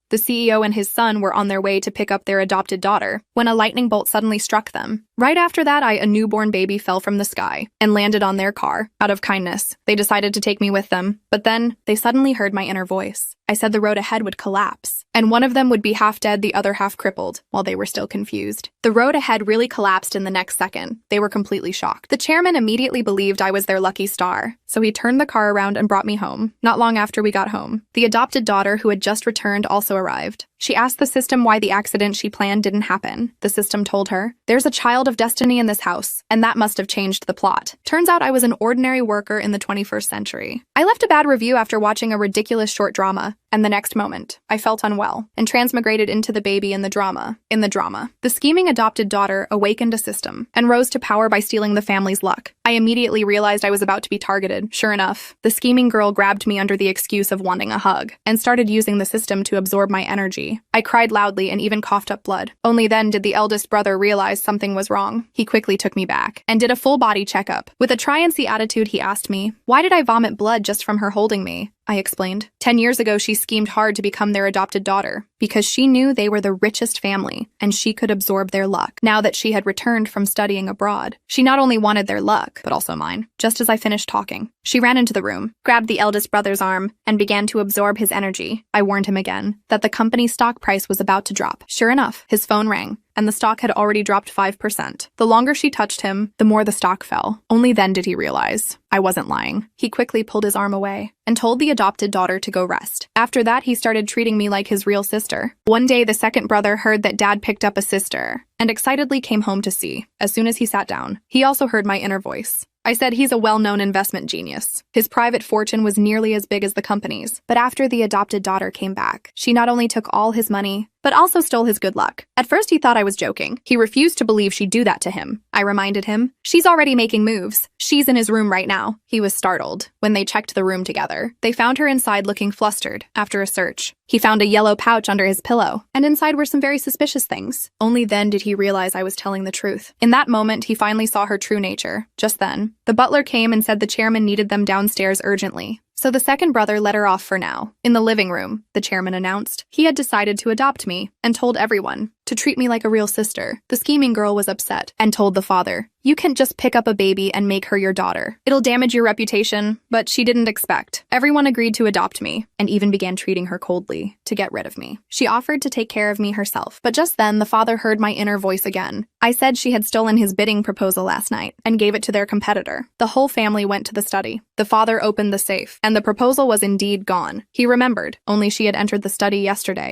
The CEO and his son were on their way to pick up their adopted daughter when a lightning bolt suddenly struck them. Right after that, a newborn baby fell from the sky and landed on their car. Out of kindness, they decided to take me with them, but then they suddenly heard my inner voice. I said the road ahead would collapse, and one of them would be half dead, the other half crippled, while they were still confused. The road ahead really collapsed in the next second. They were completely shocked. The chairman immediately believed I was their lucky star, so he turned the car around and brought me home. Not long after we got home, the adopted daughter who had just returned also arrived. She asked the system why the accident she planned didn't happen. The system told her, "There's a child of destiny in this house, and that must have changed the plot." Turns out I was an ordinary worker in the 21st century. I left a bad review after watching a ridiculous short drama, and the next moment, I felt unwell and transmigrated into the baby in the drama. The scheming adopted daughter awakened a system and rose to power by stealing the family's luck. I immediately realized I was about to be targeted. Sure enough, the scheming girl grabbed me under the excuse of wanting a hug and started using the system to absorb my energy. I cried loudly and even coughed up blood. Only then did the eldest brother realize something was wrong. He quickly took me back and did a full body checkup. With a try-and-see attitude, he asked me, why did I vomit blood just from her holding me? I explained. 10 years ago, she schemed hard to become their adopted daughter because she knew they were the richest family and she could absorb their luck. Now that she had returned from studying abroad, she not only wanted their luck, but also mine. Just as I finished talking, she ran into the room, grabbed the eldest brother's arm, and began to absorb his energy. I warned him again that the company's stock price was about to drop. Sure enough, his phone rang, and the stock had already dropped 5%. The longer she touched him, the more the stock fell. Only then did he realize I wasn't lying. He quickly pulled his arm away and told the adopted daughter to go rest. After that, he started treating me like his real sister. One day, the second brother heard that Dad picked up a sister and excitedly came home to see. As soon as he sat down, he also heard my inner voice. I said he's a well-known investment genius. His private fortune was nearly as big as the company's. But after the adopted daughter came back, she not only took all his money, but also stole his good luck. At first, he thought I was joking. He refused to believe she'd do that to him. I reminded him, she's already making moves. She's in his room right now. He was startled when they checked the room together. They found her inside looking flustered. After a search, he found a yellow pouch under his pillow, and inside were some very suspicious things. Only then did he realize I was telling the truth. In that moment, he finally saw her true nature. Just then, the butler came and said the chairman needed them downstairs urgently. So the second brother let her off for now. In the living room, the chairman announced he had decided to adopt me and told everyone to treat me like a real sister. The scheming girl was upset and told the father, "You can't just pick up a baby and make her your daughter. It'll damage your reputation," but she didn't expect. Everyone agreed to adopt me and even began treating her coldly to get rid of me. She offered to take care of me herself, but just then the father heard my inner voice again. I said she had stolen his bidding proposal last night and gave it to their competitor. The whole family went to the study. The father opened the safe, and the proposal was indeed gone. He remembered, only she had entered the study yesterday.